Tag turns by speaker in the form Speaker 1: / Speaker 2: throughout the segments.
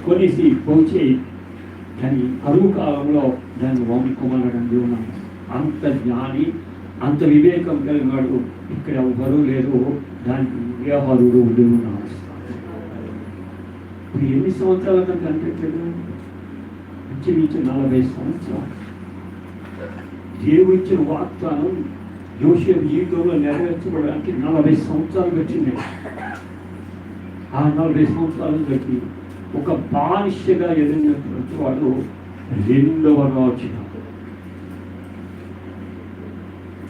Speaker 1: కొనేసి పోచేయి దాన్ని కరువు కాలంలో దాన్ని వండుకోమనడం దేవుడు. అంత జ్ఞాని, అంత వివేకం కలిగినాడు. ఇక్కడ ఎవరు లేరు, దానికి వ్యవహారుడు దేవుడు. ఇప్పుడు ఎన్ని సంవత్సరాల కంటే కనిపెట్టాడు? ఇంచుమించు 40 సంవత్సరాలు. దేవుడు ఇచ్చిన వాగ్దానం యోసేపు జీవితంలో నెరవేర్చబడడానికి 40 సంవత్సరాలు వచ్చింది. ఆ 40 సంవత్సరాలు బట్టి ఒక బానిసగా ఎదిగినటువంటి వాడు 2వ రాజు.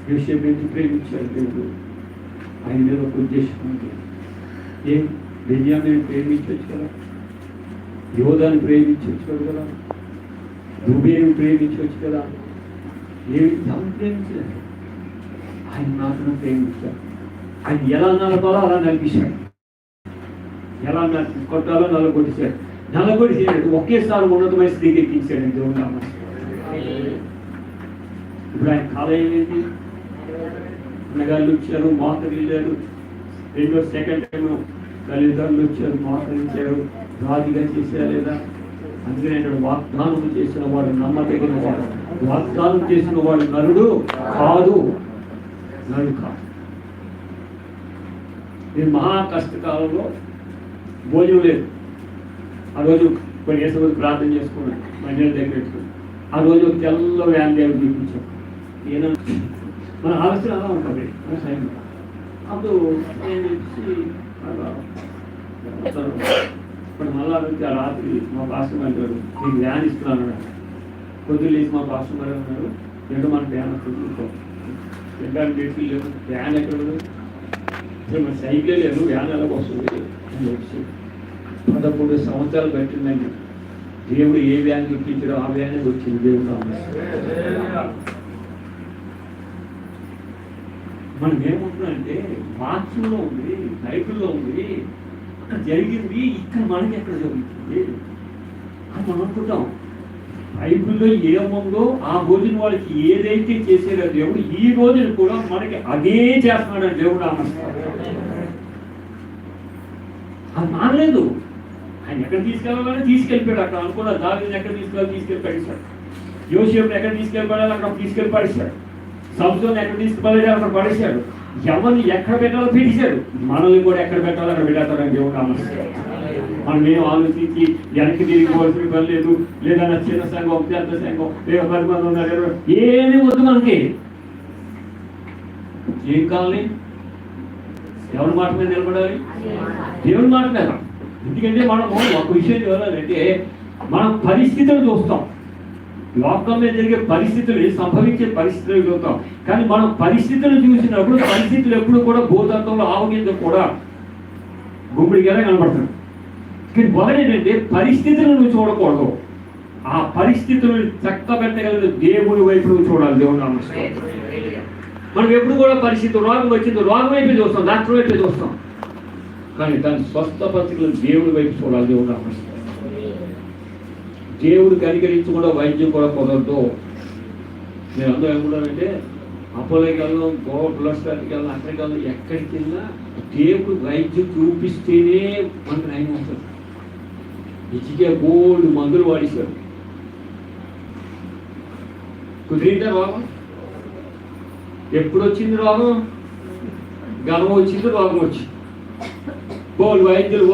Speaker 1: యోసేపు ఎందుకు ప్రేమించాడు దేవుడు? ఆయన మీద ఒక ఉద్దేశం ఉంది. ఏం బెన్యామీని ప్రేమించవచ్చు కదా, యోధాన్ని ప్రేమించవచ్చు కదా, రూబేనుని ప్రేమించవచ్చు కదా, ఏమి ప్రేమించలేదు. ఆయన మాత్రం ప్రేమించాడు. ఆయన ఎలా నలపాలో అలా నలిపించాడు, ఎలా కొట్టాలో నలగొట్టేశాడు. నలగొట్టేసాడు, ఒకేసారి ఉన్నతమైన స్థితికి ఎక్కించాడు దేవుడు. ఇప్పుడు ఆయన కాలం ఏమైంది? అన్నగారులు వచ్చారు, మోసగిల్లారు. సెకండ్ టైం తల్లిదండ్రులు వచ్చారు, మోసగించారు. రాజుగా చేశారు లేదా? అందుకనే వాగ్దానం చేసిన వాడు నమ్మదగిన వాడు. వాగ్దానం చేసిన వాడు నరుడు కాదు, నరుడు కాదు. నేను మహా కష్టకాలంలో భోజనం లేదు. ఆ రోజు కొన్ని వేసే ప్రార్థన చేసుకున్నాను, మందిరం దగ్గర పెట్టుకుని. ఆ రోజు తెల్ల వ్యాన్ దేవుడు చూపించాం. ఏదైనా మన ఆలోచన అలా ఉంటుంది మన సైన్యం. అప్పుడు నేను వచ్చి ఇప్పుడు మళ్ళా వచ్చి ఆ రాత్రి మా పాస్టర్ అంటాడు, నీకు వ్యాన్ ఇస్తున్నాను. పొద్దున్న లేచి మా పాస్టర్ గారు అన్నారు, ఏంటో మనకు వ్యాన్ వస్తుంది. ఎక్కడ డేట్లు లేవు, వ్యాన్ ఎక్కడ మన సైకిలే లేదు, వ్యాన్ ఎలా వస్తుంది అని వచ్చి 11 సంవత్సరాలు పెట్టిందండి. దేవుడు ఏ వ్యాన్ ఎక్కించాడో ఆ వ్యాన్ వచ్చింది. దేవుడు మనం ఏముంటుందంటే వాక్యంలో ఉంది, బైబిల్లో ఉంది, అక్కడ జరిగింది, ఇక్కడ మనకి ఎక్కడ జరుగుతుంది అని మనం అనుకుంటాం. బైబిల్లో ఏముందో ఆ రోజున వాళ్ళకి ఏదైతే చేసాడో దేవుడు ఈ రోజున కూడా మనకి అదే చేస్తున్నాడు దేవుడు. అది మానలేదు. ఆయన ఎక్కడ తీసుకెళ్ళాలని తీసుకెళ్ళిపోయాడు. అక్కడ అనుకున్న దావిని ఎక్కడ తీసుకెళ్ళి పడేశాడు. యోసేపుని ఎక్కడ తీసుకెళ్ళిపోయాలి అక్కడ తీసుకెళ్ళి పడేశాడు. సంసోన్ని ఎక్కడ తీసుకుపోయాడు అక్కడ పడేశాడు. ఎవరిని ఎక్కడ పెట్టాలో పెట్టేశాడు. మనల్ని కూడా ఎక్కడ పెట్టాలో అక్కడ పెట్టారని దేవుడు నమస్కారం. మనం ఏం ఆలోచించి వెనక్కి తిరిగిపోవాల్సిన పని లేదు. లేదా చిన్న సంఘం, పెద్ద సంఘం, లేదా 10 మంది ఉన్నారు, ఏమీ వద్దు మనకి. ఏం కావాలి? ఎవరి మాట మీద నిలబడాలి? దేవుని మాట మీద. ఎందుకంటే మనము ఒక విషయం చూడాలంటే మనం పరిస్థితులు చూస్తాం. లోకం మీద జరిగే పరిస్థితులు, సంభవించే పరిస్థితులు చూస్తాం. కానీ మనం పరిస్థితులు చూసినప్పుడు పరిస్థితులు ఎప్పుడు కూడా భూతత్వంలో ఆవగింజ కూడా గుమ్మడిగానే కనబడుతుంది. కానీ మొదలైందంటే పరిస్థితులను నువ్వు చూడకూడదు. ఆ పరిస్థితులను చక్కబెట్టగలిగిన దేవుని వైపు నువ్వు చూడాలి. దేవుని నమస్కారం. మనం ఎప్పుడు కూడా పరిస్థితి రోగం వచ్చింది రోగం వైపే చూస్తాం, డాక్టర్ వైపే చూస్తాం. కానీ దాన్ని స్వస్థపరచగలిగిన దేవుడి వైపు చూడాలి. దేవుని నమస్కారం. దేవుడు కనికరించి కూడా వైద్యం కూడా కుదరదు. నేను అందరూ ఏమన్నానంటే అపోలోకి వెళ్దాం, బ్లడ్ స్టార్కి వెళ్దాం, అక్కడికి వెళ్దాం, ఎక్కడికి వెళ్ళినా దేవుడు వైద్యం చూపిస్తేనే మనకు నయం అవుతుంది. ఇచ్చికే గోల్డ్ మందులు వాడిశారు, కుదిరిందా రోగం? ఎప్పుడు వచ్చింది రోగం? గర్వం వచ్చింది, రోగం వచ్చింది. గోల్డ్ వైద్యులు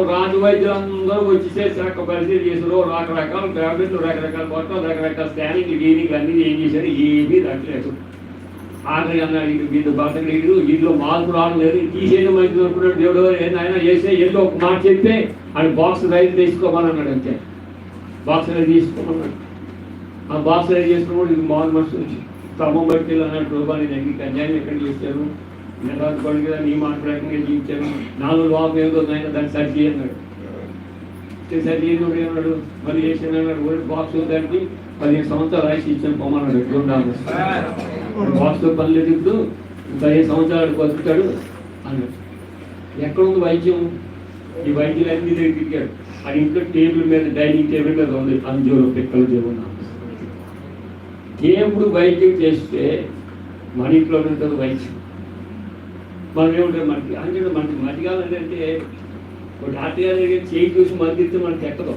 Speaker 1: రాజు వైద్యులు అందరూ వచ్చేసేసి పరిస్థితి చేశారు. రకరకాల టాబ్లెట్లు, రకరకాల బట్టలు, రకరకాల స్కానింగ్లు, గీనింగ్లు అన్నీ ఏం చేశారు, ఏమీ తగ్గలేదు. ఆఖరి అన్నాడు వీళ్ళు బతకలేదు, వీళ్ళు మార్పు రావడం లేదు, తీసేయడం మంచి దొరుకున్నాడు. దేవుడు ఆయన చేసే ఏదో ఒక మాట చెప్తే ఆయన బాక్స్ రైతు తీసుకోమని అన్నాడు. అంతే, బాక్స్ రైతు తీసుకోమన్నాడు. ఆ బాక్స్ రైతు చేసుకున్నప్పుడు ఇది మామూలు మనుషులు వచ్చి స్తంభం బట్టి అన్నాడు, ప్రభా నేను ఎక్కడికి అన్యాయం ఎక్కడ చేశాను, నెలవారి పడి కదా నీ మాట ప్రకారంగా జీవించాను, నాలుగు లోపం ఏదో నాయన దాన్ని సరి చేయన్నాడు. సరి చేయడు ఏమన్నాడు, మరి చేసాను అన్నాడు. ఓడి బాక్స్ దానికి 15 సంవత్సరాలు రాసి ఇచ్చాను పొమ్మన్నాడు. బాక్స్లో పని లేదు, ఇప్పుడు 15 సంవత్సరాలు బతుకుతాడు అన్నాడు. ఎక్కడుంది వైద్యం? ఈ వైద్యులు అన్ని దగ్గర తిరిగాడు. అది ఇంట్లో టేబుల్ మీద, డైనింగ్ టేబుల్ మీద ఉంది అంజోలో పిక్కల దేవుడు. దేవుడు వైద్యం చేస్తే మన ఇంట్లో ఉంటుంది వైద్యం. మనం ఏముంటుంది మనకి అంటే మనకి మధ్యకాలం అంటే డాక్టర్ గారి దగ్గర చేయి చూసి మంది ఇస్తే మనకి ఎక్కదు.